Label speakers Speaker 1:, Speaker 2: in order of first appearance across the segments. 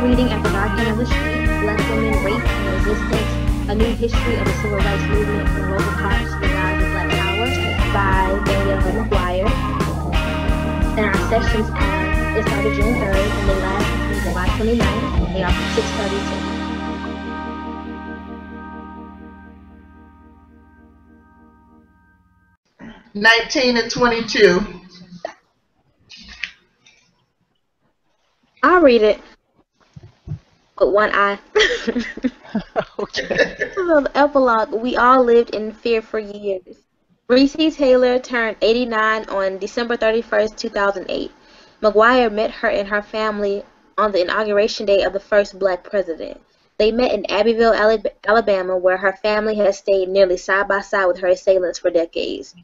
Speaker 1: reading At the Dark End of the Street, Black Women, Rape and Resistance, A New History of the Civil Rights Movement from Rosa Parks to the Rise of Black Power by McGuire. And our sessions it started June 3rd and they last until July 29th. They are from 6:30 to
Speaker 2: 19 and 22.
Speaker 1: I'll read it with one eye.
Speaker 3: Okay.
Speaker 1: So the epilogue, we all lived in fear for years. Reese Taylor turned 89 on December 31st, 2008. McGuire met her and her family on the inauguration day of the first black president. They met in Abbeville, Alabama, where her family has stayed nearly side by side with her assailants for decades.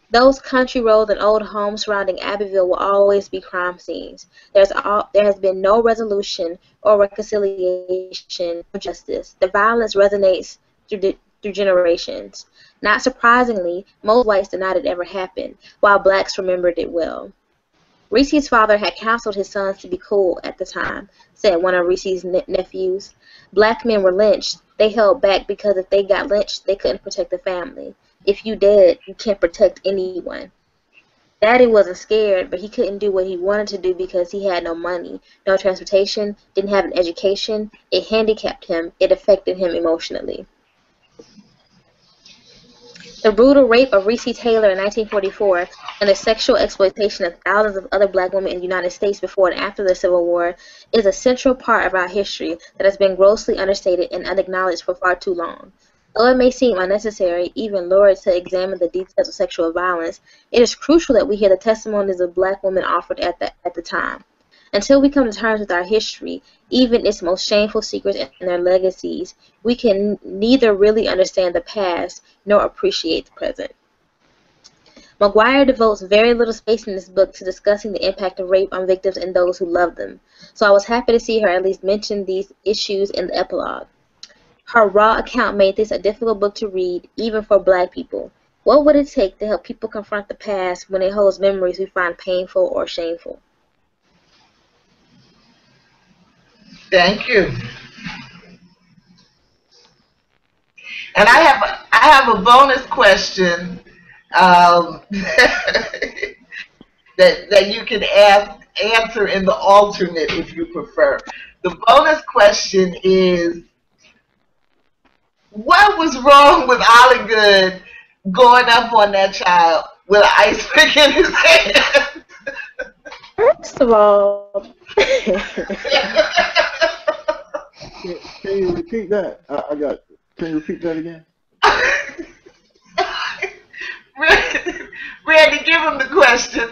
Speaker 1: Those country roads and old homes surrounding Abbeville will always be crime scenes. There has been no resolution or reconciliation or justice. The violence resonates through generations. Not surprisingly, most whites denied it ever happened, while blacks remembered it well. Reese's father had counseled his sons to be cool at the time, said one of Reese's nephews. Black men were lynched. They held back because if they got lynched, they couldn't protect the family. If you dead, you can't protect anyone. Daddy wasn't scared, but he couldn't do what he wanted to do because he had no money, no transportation, didn't have an education. It handicapped him. It affected him emotionally. The brutal rape of Reese Taylor in 1944 and the sexual exploitation of thousands of other black women in the United States before and after the Civil War is a central part of our history that has been grossly understated and unacknowledged for far too long. Though it may seem unnecessary, even lurid, to examine the details of sexual violence, it is crucial that we hear the testimonies of black women offered at the time. Until we come to terms with our history, even its most shameful secrets and their legacies, we can neither really understand the past nor appreciate the present. McGuire devotes very little space in this book to discussing the impact of rape on victims and those who love them, so I was happy to see her at least mention these issues in the epilogue. Her raw account made this a difficult book to read, even for black people. What would it take to help people confront the past when it holds memories we find painful or shameful?
Speaker 2: Thank you. And I have a bonus question that you can answer in the alternate if you prefer. The bonus question is, what was wrong with Alligood going up on that child with an ice pick in his hand?
Speaker 1: First of all,
Speaker 4: can you repeat that? Can you repeat that again?
Speaker 2: Randie, give him the question.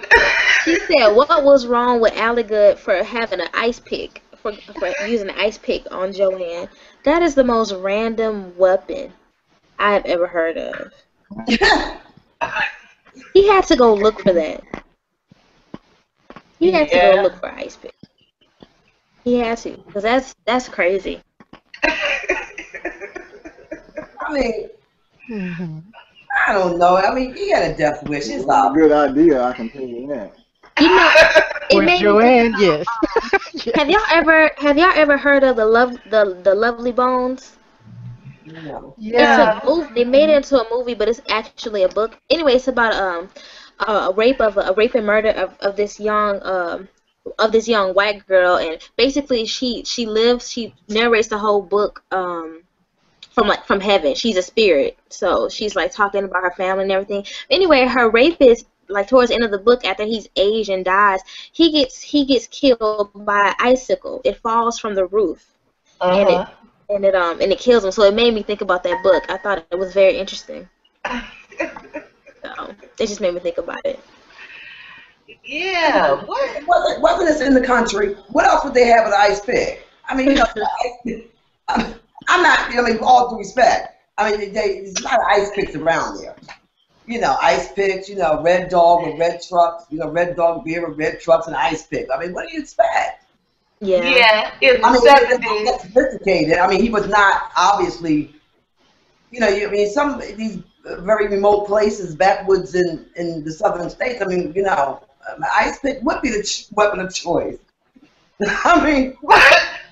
Speaker 1: She said, what was wrong with Alligood for having an ice pick, for using an ice pick on Joanne? That is the most random weapon I have ever heard of. He had to go look for that. He had to go look for ice pick. He had to, because that's crazy.
Speaker 5: I mean, I don't know. I mean, he had a death wish. It's
Speaker 4: a good idea, I can tell you that.
Speaker 1: You know, it made
Speaker 3: Joanne, me think,
Speaker 1: yes. Have y'all ever heard of the Lovely Bones?
Speaker 5: No.
Speaker 1: Yeah. It's a movie. They made it into a movie, but it's actually a book. Anyway, it's about a rape and murder of this young white girl, and basically she narrates the whole book from heaven. She's a spirit, so she's like talking about her family and everything. Anyway, her rapist, like towards the end of the book, after he's aged and dies, he gets killed by an icicle. It falls from the roof, and it kills him. So it made me think about that book. I thought it was very interesting. So it just made me think about it.
Speaker 2: Yeah.
Speaker 5: Wasn't this in the country? What else would they have with an ice pick? I mean, you know, I'm not. I mean, with all due respect, I mean, there's a lot of ice picks around there. You know, ice picks. You know, Red Dog with red trucks. You know, Red Dog beer with red trucks and ice pick. I mean, what do you expect?
Speaker 1: Yeah.
Speaker 2: Yeah. In the 70s.
Speaker 5: That's sophisticated. I mean, he was not obviously. You know, I mean, some of these very remote places, backwoods in the southern states. I mean, you know, ice pick would be the weapon of choice. I mean,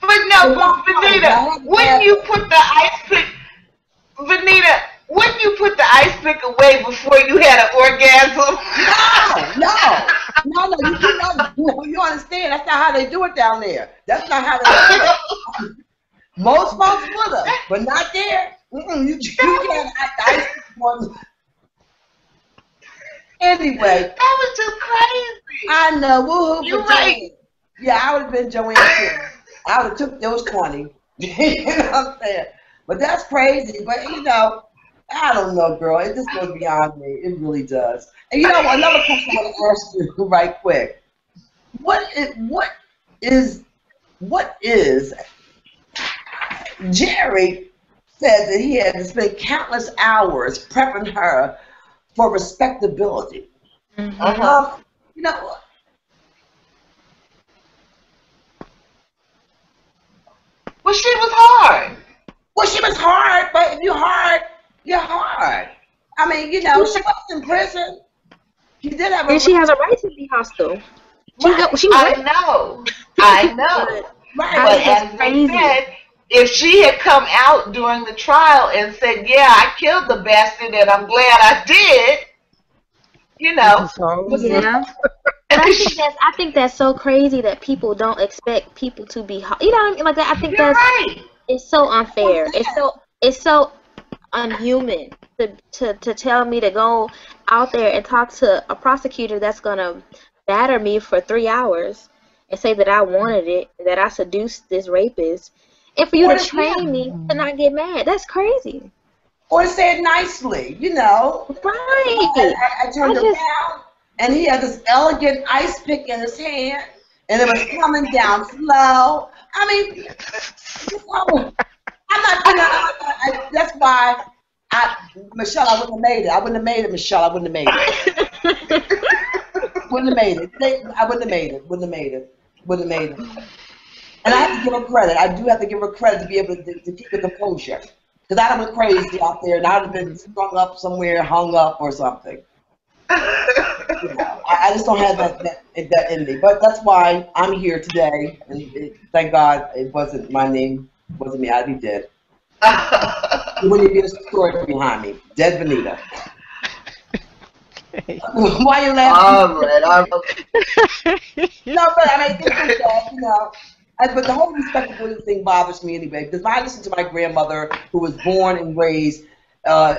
Speaker 2: But no, Venita, wouldn't you put the ice pick, Venita, wouldn't you put the ice pick away before you had an orgasm?
Speaker 5: No, you understand, that's not how they do it down there. That's not how they do it. Most folks would have, but not there. You can't ice pick one. Anyway.
Speaker 2: That was just crazy.
Speaker 5: I know, woohoo.
Speaker 2: You're right.
Speaker 5: Yeah, I would have been Joanne too. I would have took those 20. You know what I'm saying? But that's crazy. But, you know, I don't know, girl. It just goes beyond me. It really does. And, you know, another question I want to ask you right quick. What is Jerry said that he had to spend countless hours prepping her for respectability.
Speaker 2: Mm-hmm.
Speaker 5: You know,
Speaker 2: well, she was hard.
Speaker 5: Well, she was hard, but if you're hard, you're hard. I mean, you know, she was in prison. She did have a
Speaker 1: and she has a right to be hostile.
Speaker 2: I know.
Speaker 5: Right.
Speaker 2: But as they said, if she had come out during the trial and said, yeah, I killed the bastard and I'm glad I did, you know.
Speaker 1: Yeah. But I think that's so crazy that people don't expect people to be, you know what I mean? Like that. I think it's so unfair. It's so unhuman to tell me to go out there and talk to a prosecutor that's gonna batter me for 3 hours and say that I wanted it, that I seduced this rapist, and for you to train me to not get mad. That's crazy.
Speaker 5: Or say it nicely, you know.
Speaker 1: Right.
Speaker 5: I turned around, and he had this elegant ice pick in his hand, and it was coming down slow. I mean, I'm not, you know, that's why, Michelle, I wouldn't have made it. I wouldn't have made it, Michelle. I wouldn't have made it. Wouldn't have made it. I wouldn't have made it. Wouldn't have made it. Wouldn't have made it. And I have to give her credit. I do have to give her credit to be able to keep the composure. Because I'd have been crazy out there, and I'd have been strung up somewhere, hung up or something. You know, I just don't have that in me. But that's why I'm here today. And thank God it wasn't my name. It wasn't me. I'd be dead. When you get a story behind me. Dead Venita. Why are you laughing?
Speaker 2: All right.
Speaker 5: No, but I mean, it's that, you know. But the whole respectability thing bothers me anyway, because I listen to my grandmother, who was born and raised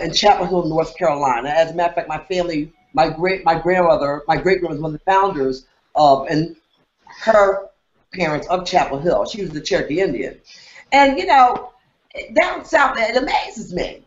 Speaker 5: in Chapel Hill, North Carolina. As a matter of fact, my family, my great grandmother was one of the founders of, and her parents of Chapel Hill. She was the Cherokee Indian. And, you know, down south, it amazes me.